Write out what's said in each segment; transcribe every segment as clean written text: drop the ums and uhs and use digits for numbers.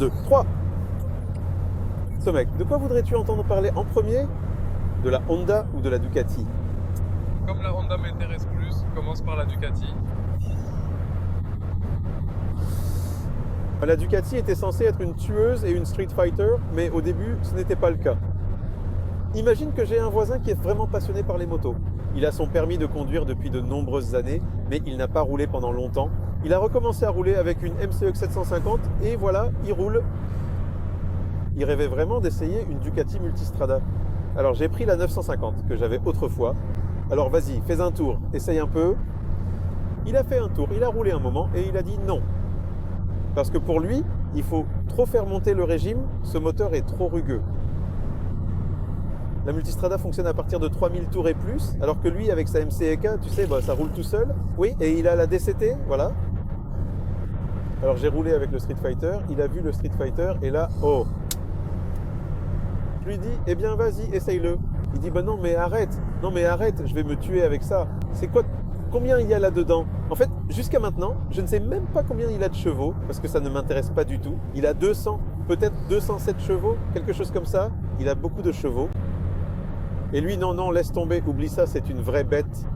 2, 3. Tomek, de quoi voudrais-tu entendre parler en premier? De la Honda ou de la Ducati? Comme la Honda m'intéresse plus, commence par la Ducati. La Ducati était censée être une tueuse et une street fighter, mais au début, ce n'était pas le cas. Imagine que j'ai un voisin qui est vraiment passionné par les motos. Il a son permis de conduire depuis de nombreuses années, mais il n'a pas roulé pendant longtemps. Il a recommencé à rouler avec une MCX 750 et voilà, il roule. Il rêvait vraiment d'essayer une Ducati Multistrada. Alors j'ai pris la 950 que j'avais autrefois. Alors vas-y, fais un tour, essaye un peu. Il a fait un tour, il a roulé un moment et il a dit non. Parce que pour lui, il faut trop faire monter le régime, ce moteur est trop rugueux. La Multistrada fonctionne à partir de 3000 tours et plus, alors que lui, avec sa MCEK, tu sais, ça roule tout seul. Oui, et il a la DCT, voilà. Alors j'ai roulé avec le Street Fighter, il a vu le Street Fighter, et là, oh. Je lui dis, eh bien vas-y, essaye-le. Il dit, bah non mais arrête, je vais me tuer avec ça. C'est quoi, combien il y a là-dedans? En fait, jusqu'à maintenant, je ne sais même pas combien il a de chevaux, parce que ça ne m'intéresse pas du tout. Il a 200, peut-être 207 chevaux, quelque chose comme ça. Il a beaucoup de chevaux. Et lui, non, laisse tomber, oublie ça, c'est une vraie bête.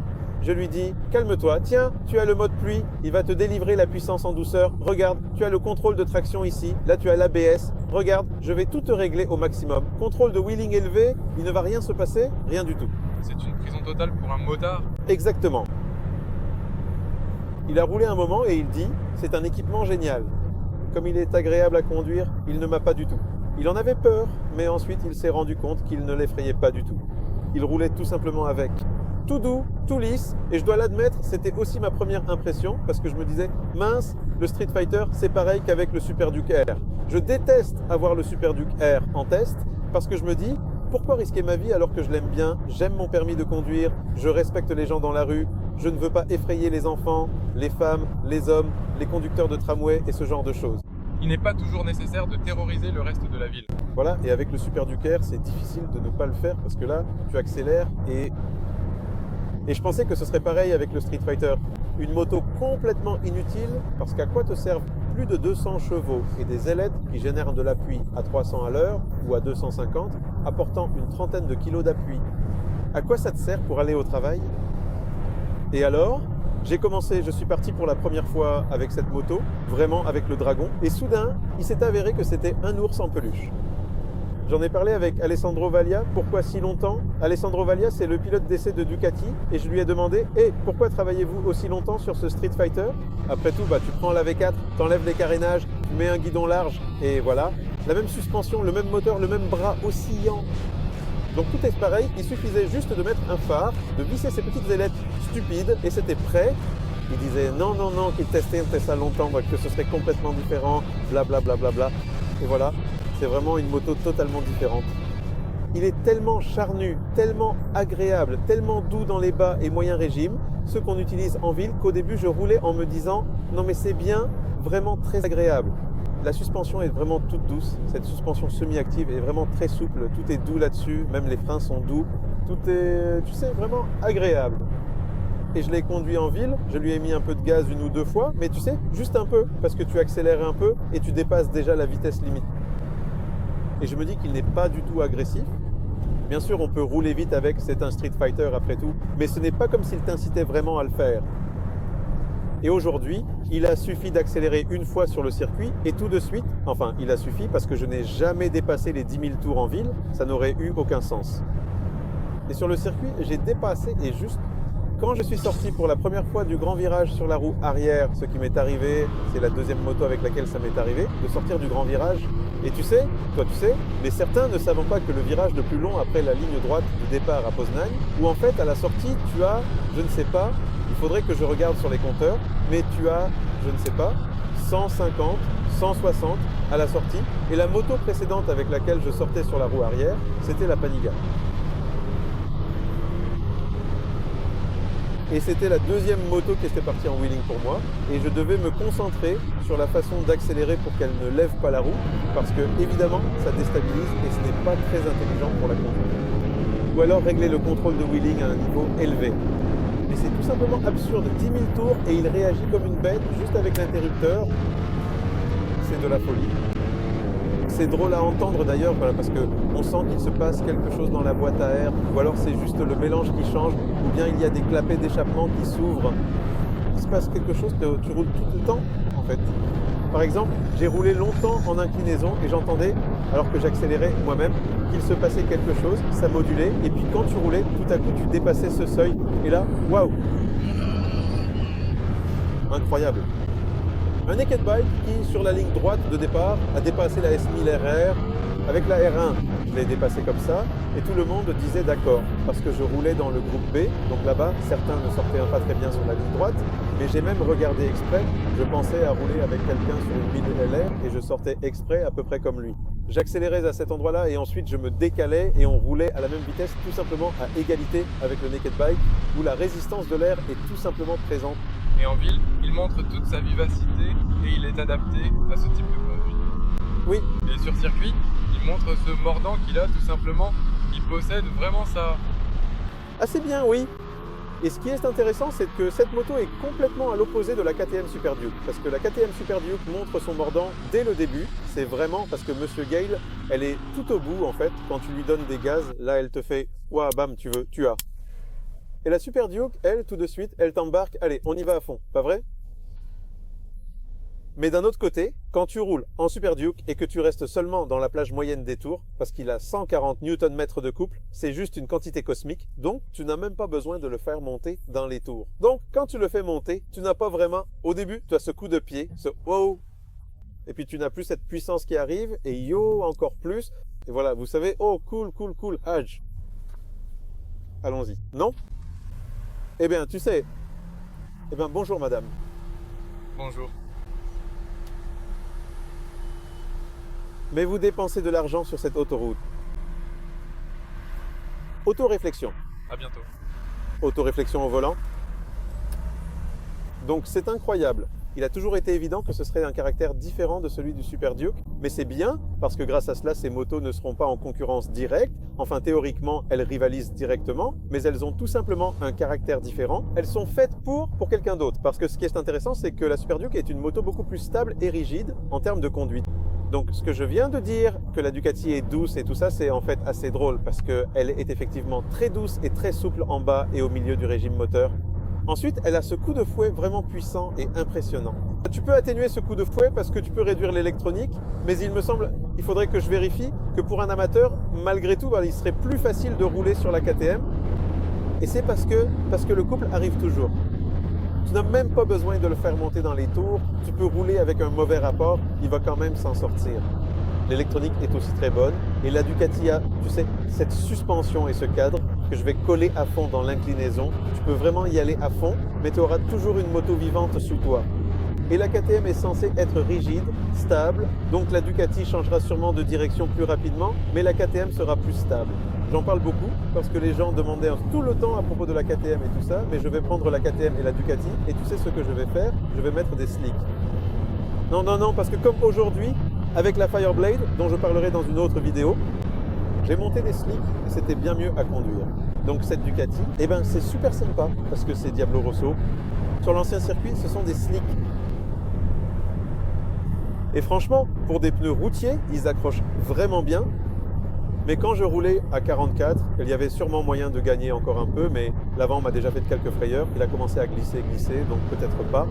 Je lui dis, calme-toi, tiens, tu as le mode pluie, il va te délivrer la puissance en douceur. Regarde, tu as le contrôle de traction ici, là tu as l'ABS. Regarde, je vais tout te régler au maximum. Contrôle de wheeling élevé, il ne va rien se passer, rien du tout. C'est une prison totale pour un motard. Exactement. Il a roulé un moment et il dit, c'est un équipement génial. Comme il est agréable à conduire, il ne m'a pas du tout. Il en avait peur, mais ensuite il s'est rendu compte qu'il ne l'effrayait pas du tout. Il roulait tout simplement avec. Tout doux, tout lisse, et je dois l'admettre, c'était aussi ma première impression, parce que je me disais, mince, le Street Fighter, c'est pareil qu'avec le Super Duke R. Je déteste avoir le Super Duke R en test, parce que je me dis, pourquoi risquer ma vie alors que je l'aime bien, j'aime mon permis de conduire, je respecte les gens dans la rue, je ne veux pas effrayer les enfants, les femmes, les hommes, les conducteurs de tramway et ce genre de choses. Il n'est pas toujours nécessaire de terroriser le reste de la ville. Voilà, et avec le Super Duke R, c'est difficile de ne pas le faire parce que là, tu accélères et je pensais que ce serait pareil avec le Street Fighter. Une moto complètement inutile parce qu'à quoi te servent plus de 200 chevaux et des ailettes qui génèrent de l'appui à 300 à l'heure ou à 250, apportant une trentaine de kilos d'appui? À quoi ça te sert pour aller au travail? Et alors, je suis parti pour la première fois avec cette moto, vraiment avec le Dragon, et soudain, il s'est avéré que c'était un ours en peluche. J'en ai parlé avec Alessandro Vaglia, pourquoi si longtemps? Alessandro Vaglia, c'est le pilote d'essai de Ducati, et je lui ai demandé, pourquoi travaillez-vous aussi longtemps sur ce Street Fighter? Après tout, tu prends la V4, t'enlèves les carénages, tu mets un guidon large, et voilà. La même suspension, le même moteur, le même bras oscillant. Donc tout est pareil, il suffisait juste de mettre un phare, de visser ces petites ailettes stupides et c'était prêt. Il disait non, qu'il testait ça longtemps, que ce serait complètement différent, blablabla. Et voilà, c'est vraiment une moto totalement différente. Il est tellement charnu, tellement agréable, tellement doux dans les bas et moyen régime, ceux qu'on utilise en ville, qu'au début je roulais en me disant non mais c'est bien, vraiment très agréable. La suspension est vraiment toute douce, cette suspension semi-active est vraiment très souple, tout est doux là-dessus, même les freins sont doux, tout est, vraiment agréable. Et je l'ai conduit en ville, je lui ai mis un peu de gaz une ou deux fois, mais juste un peu, parce que tu accélères un peu et tu dépasses déjà la vitesse limite. Et je me dis qu'il n'est pas du tout agressif. Bien sûr, on peut rouler vite avec, c'est un Street Fighter après tout, mais ce n'est pas comme s'il t'incitait vraiment à le faire. Et aujourd'hui, il a suffi d'accélérer une fois sur le circuit et tout de suite, enfin il a suffi parce que je n'ai jamais dépassé les 10 000 tours en ville, ça n'aurait eu aucun sens. Et sur le circuit, j'ai dépassé et juste quand je suis sorti pour la première fois du grand virage sur la roue arrière, ce qui m'est arrivé, c'est la deuxième moto avec laquelle ça m'est arrivé, de sortir du grand virage. Et tu sais, mais certains ne savent pas que le virage le plus long après la ligne droite du départ à Poznań, où en fait à la sortie tu as, je ne sais pas, il faudrait que je regarde sur les compteurs, mais tu as, je ne sais pas, 150, 160 à la sortie. Et la moto précédente avec laquelle je sortais sur la roue arrière, c'était la Panigale. Et c'était la deuxième moto qui était partie en wheeling pour moi. Et je devais me concentrer sur la façon d'accélérer pour qu'elle ne lève pas la roue. Parce que, évidemment, ça déstabilise et ce n'est pas très intelligent pour la conduire. Ou alors régler le contrôle de wheeling à un niveau élevé. Mais c'est tout simplement absurde. 10 000 tours et il réagit comme une bête juste avec l'interrupteur. C'est de la folie. C'est drôle à entendre d'ailleurs, voilà, parce qu'on sent qu'il se passe quelque chose dans la boîte à air, ou alors c'est juste le mélange qui change, ou bien il y a des clapets d'échappement qui s'ouvrent. Il se passe quelque chose que tu roules tout le temps, en fait. Par exemple, j'ai roulé longtemps en inclinaison et j'entendais, alors que j'accélérais moi-même, qu'il se passait quelque chose, ça modulait, et puis quand tu roulais, tout à coup tu dépassais ce seuil, et là, waouh! Incroyable! Un naked bike qui, sur la ligne droite de départ, a dépassé la S1000RR. Avec la R1, je l'ai dépassé comme ça, et tout le monde disait d'accord, parce que je roulais dans le groupe B, donc là-bas, certains ne sortaient pas très bien sur la ligne droite, mais j'ai même regardé exprès, je pensais à rouler avec quelqu'un sur une 1000LR, et je sortais exprès à peu près comme lui. J'accélérais à cet endroit-là, et ensuite je me décalais, et on roulait à la même vitesse, tout simplement à égalité avec le naked bike, où la résistance de l'air est tout simplement présente. Et en ville, il montre toute sa vivacité et il est adapté à ce type de conduite. Oui. Et sur circuit, il montre ce mordant qu'il a tout simplement. Il possède vraiment ça. Assez bien, oui. Et ce qui est intéressant, c'est que cette moto est complètement à l'opposé de la KTM Super Duke. Parce que la KTM Super Duke montre son mordant dès le début. C'est vraiment parce que Monsieur Gale, elle est tout au bout en fait. Quand tu lui donnes des gaz, là elle te fait « Ouah, bam, tu veux, tu as ». Et la Super Duke, elle, tout de suite, elle t'embarque, allez, on y va à fond, pas vrai? Mais d'un autre côté, quand tu roules en Super Duke et que tu restes seulement dans la plage moyenne des tours, parce qu'il a 140 Nm de couple, c'est juste une quantité cosmique, donc tu n'as même pas besoin de le faire monter dans les tours. Donc quand tu le fais monter, tu n'as pas vraiment, au début, tu as ce coup de pied, ce wow, et puis tu n'as plus cette puissance qui arrive, et yo, encore plus, et voilà, vous savez, oh cool, cool, cool, Hadj. Allons-y. Non? Eh bien, tu sais, eh bien, bonjour madame. Bonjour. Mais vous dépensez de l'argent sur cette autoroute. Autoréflexion. À bientôt. Autoréflexion au volant. Donc c'est incroyable. Il a toujours été évident que ce serait un caractère différent de celui du Super Duke, mais c'est bien parce que grâce à cela, ces motos ne seront pas en concurrence directe. Enfin, théoriquement, elles rivalisent directement, mais elles ont tout simplement un caractère différent. Elles sont faites pour quelqu'un d'autre. Parce que ce qui est intéressant, c'est que la Super Duke est une moto beaucoup plus stable et rigide en termes de conduite. Donc ce que je viens de dire, que la Ducati est douce et tout ça, c'est en fait assez drôle parce qu'elle est effectivement très douce et très souple en bas et au milieu du régime moteur. Ensuite, elle a ce coup de fouet vraiment puissant et impressionnant. Tu peux atténuer ce coup de fouet parce que tu peux réduire l'électronique, mais il me semble, il faudrait que je vérifie que pour un amateur, malgré tout, il serait plus facile de rouler sur la KTM. Et c'est parce que le couple arrive toujours. Tu n'as même pas besoin de le faire monter dans les tours. Tu peux rouler avec un mauvais rapport, il va quand même s'en sortir. L'électronique est aussi très bonne. Et la Ducati a, tu sais, cette suspension et ce cadre que je vais coller à fond dans l'inclinaison. Tu peux vraiment y aller à fond, mais tu auras toujours une moto vivante sous toi. Et la KTM est censée être rigide, stable, donc la Ducati changera sûrement de direction plus rapidement, mais la KTM sera plus stable. J'en parle beaucoup parce que les gens demandaient tout le temps à propos de la KTM et tout ça, mais je vais prendre la KTM et la Ducati, et tu sais ce que je vais faire? Je vais mettre des slicks. Non, non, non, parce que comme aujourd'hui, avec la Fireblade, dont je parlerai dans une autre vidéo, j'ai monté des slicks et c'était bien mieux à conduire. Donc cette Ducati, eh ben, c'est super sympa parce que c'est Diablo Rosso. Sur l'ancien circuit, ce sont des slicks. Et franchement, pour des pneus routiers, ils accrochent vraiment bien. Mais quand je roulais à 44, il y avait sûrement moyen de gagner encore un peu, mais l'avant m'a déjà fait quelques frayeurs. Il a commencé à glisser, donc peut-être pas.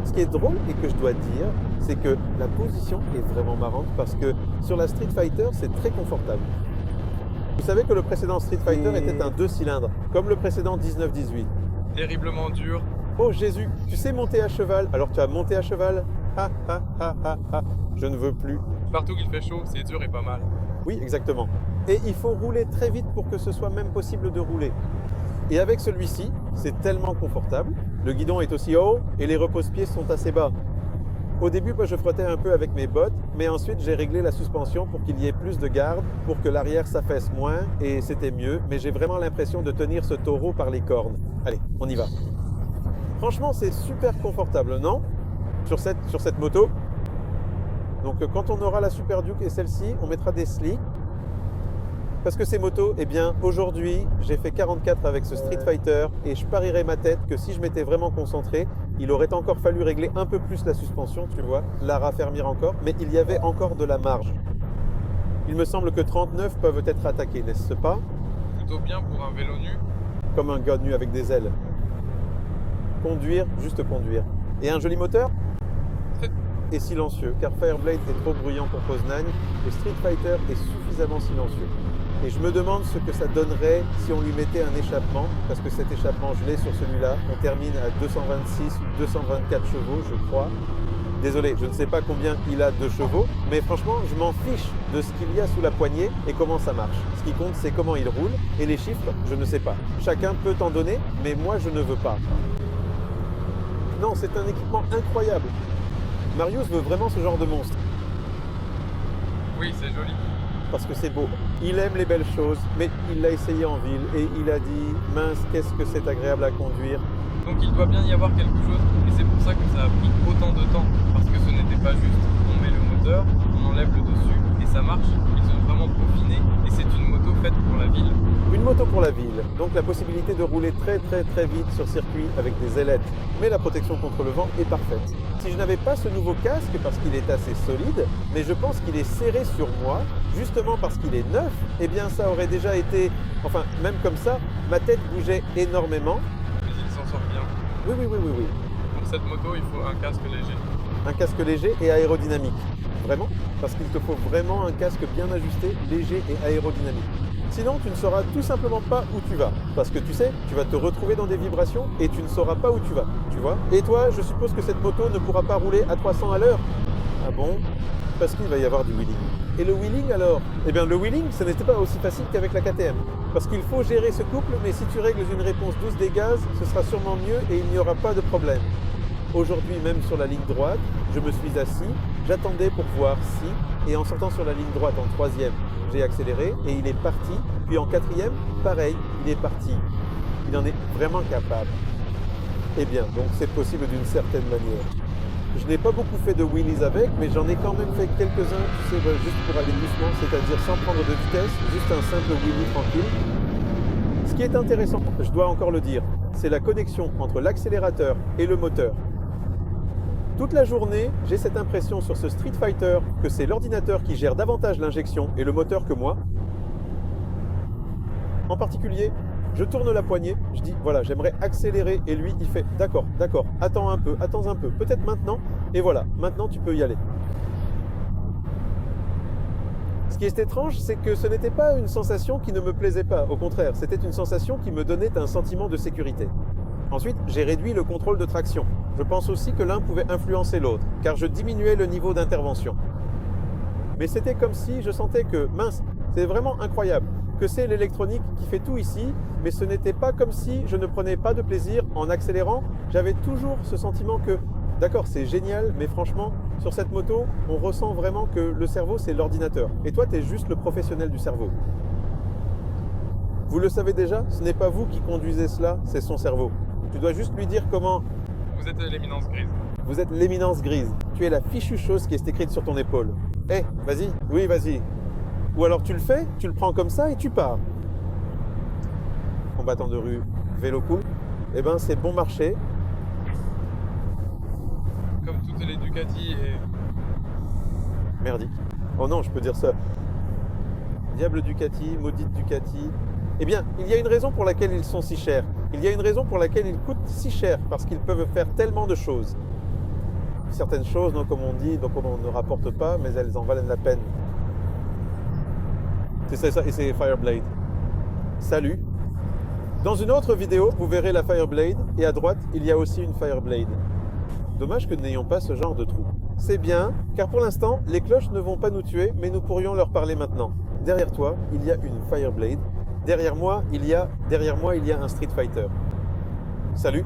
Ce qui est drôle et que je dois dire, c'est que la position est vraiment marrante parce que sur la Street Fighter, c'est très confortable. Vous savez que le précédent Street Fighter était un 2 cylindres, comme le précédent 19-18. Terriblement dur. Oh Jésus, tu sais monter à cheval, alors tu as monté à cheval? Ha ha ha ha ha, je ne veux plus. Partout qu'il fait chaud, c'est dur et pas mal. Oui, exactement. Et il faut rouler très vite pour que ce soit même possible de rouler. Et avec celui-ci, c'est tellement confortable. Le guidon est aussi haut et les repose-pieds sont assez bas. Au début, je frottais un peu avec mes bottes, mais ensuite j'ai réglé la suspension pour qu'il y ait plus de garde, pour que l'arrière s'affaisse moins, et c'était mieux. Mais j'ai vraiment l'impression de tenir ce taureau par les cornes. Allez, on y va. Franchement, c'est super confortable, non? Sur cette moto. Donc quand on aura la Super Duke et celle-ci, on mettra des slicks. Parce que ces motos, eh bien aujourd'hui, j'ai fait 44 avec ce Street Fighter et je parierais ma tête que si je m'étais vraiment concentré, il aurait encore fallu régler un peu plus la suspension, tu vois, la raffermir encore, mais il y avait encore de la marge. Il me semble que 39 peuvent être attaqués, n'est-ce pas? Plutôt bien pour un vélo nu. Comme un gars nu avec des ailes. Conduire, juste conduire. Et un joli moteur? Et silencieux, car Fireblade est trop bruyant pour Poznań et Street Fighter est suffisamment silencieux. Et je me demande ce que ça donnerait si on lui mettait un échappement, parce que cet échappement, je l'ai sur celui-là. On termine à 226 ou 224 chevaux, je crois. Désolé, je ne sais pas combien il a de chevaux, mais franchement, je m'en fiche de ce qu'il y a sous la poignée et comment ça marche. Ce qui compte, c'est comment il roule, et les chiffres, je ne sais pas. Chacun peut en donner, mais moi, je ne veux pas. Non, c'est un équipement incroyable. Marius veut vraiment ce genre de monstre. Oui, c'est joli. Parce que c'est beau. Il aime les belles choses, mais il l'a essayé en ville et il a dit « Mince, qu'est-ce que c'est agréable à conduire ». Donc il doit bien y avoir quelque chose, et c'est pour ça que ça a pris autant de temps. Parce que ce n'était pas juste, on met le moteur, on enlève le dessus, et ça marche. Ils ont vraiment peaufiné, et c'est une moto faite pour la ville. Une moto pour la ville, donc la possibilité de rouler très vite sur circuit avec des ailettes. Mais la protection contre le vent est parfaite. Si je n'avais pas ce nouveau casque, parce qu'il est assez solide, mais je pense qu'il est serré sur moi, justement parce qu'il est neuf, eh bien ça aurait déjà été... Enfin, même comme ça, ma tête bougeait énormément. Mais il s'en sort bien. Oui. Pour cette moto, il faut un casque léger. Un casque léger et aérodynamique. Vraiment? Parce qu'il te faut vraiment un casque bien ajusté, léger et aérodynamique. Sinon, tu ne sauras tout simplement pas où tu vas. Parce que tu sais, tu vas te retrouver dans des vibrations et tu ne sauras pas où tu vas. Tu vois? Et toi, je suppose que cette moto ne pourra pas rouler à 300 à l'heure. Ah bon? Parce qu'il va y avoir du wheeling. Et le wheeling alors? Eh bien, le wheeling, ce n'était pas aussi facile qu'avec la KTM. Parce qu'il faut gérer ce couple, mais si tu règles une réponse douce des gaz, ce sera sûrement mieux et il n'y aura pas de problème. Aujourd'hui, même sur la ligne droite, je me suis assis, j'attendais pour voir si, et en sortant sur la ligne droite en troisième, j'ai accéléré et il est parti. Puis en quatrième, pareil, il est parti. Il en est vraiment capable. Eh bien, donc c'est possible d'une certaine manière. Je n'ai pas beaucoup fait de wheelies avec, mais j'en ai quand même fait quelques-uns, tu sais, juste pour aller doucement, c'est-à-dire sans prendre de vitesse, juste un simple wheelie tranquille. Ce qui est intéressant, je dois encore le dire, c'est la connexion entre l'accélérateur et le moteur. Toute la journée, j'ai cette impression sur ce Street Fighter que c'est l'ordinateur qui gère davantage l'injection et le moteur que moi. En particulier, je tourne la poignée, je dis voilà, j'aimerais accélérer et lui il fait d'accord, attends un peu, peut-être maintenant, et voilà, maintenant tu peux y aller. Ce qui est étrange, c'est que ce n'était pas une sensation qui ne me plaisait pas, au contraire, c'était une sensation qui me donnait un sentiment de sécurité. Ensuite, j'ai réduit le contrôle de traction. Je pense aussi que l'un pouvait influencer l'autre, car je diminuais le niveau d'intervention. Mais c'était comme si je sentais que, mince, c'est vraiment incroyable, que c'est l'électronique qui fait tout ici, mais ce n'était pas comme si je ne prenais pas de plaisir en accélérant. J'avais toujours ce sentiment que, d'accord, c'est génial, mais franchement, sur cette moto, on ressent vraiment que le cerveau, c'est l'ordinateur. Et toi, tu es juste le professionnel du cerveau. Vous le savez déjà, ce n'est pas vous qui conduisez cela, c'est son cerveau. Tu dois juste lui dire comment... Vous êtes l'éminence grise. Vous êtes l'éminence grise. Tu es la fichue chose qui est écrite sur ton épaule. Eh, vas-y. Oui, vas-y. Ou alors tu le fais, tu le prends comme ça et tu pars. Combattant de rue, vélo cool. Eh ben, c'est bon marché. Comme toutes les Ducati et... Merdique. Oh non, je peux dire ça. Diable Ducati, maudite Ducati. Eh bien, il y a une raison pour laquelle ils sont si chers. Il y a une raison pour laquelle ils coûtent si cher, parce qu'ils peuvent faire tellement de choses. Certaines choses, non, comme on dit, donc on ne rapporte pas, mais elles en valent la peine. C'est ça, et c'est Fireblade. Salut. Dans une autre vidéo, vous verrez la Fireblade, et à droite, il y a aussi une Fireblade. Dommage que nous n'ayons pas ce genre de trou. C'est bien, car pour l'instant, les cloches ne vont pas nous tuer, mais nous pourrions leur parler maintenant. Derrière toi, il y a une Fireblade. Derrière moi, il y a un Street Fighter. Salut!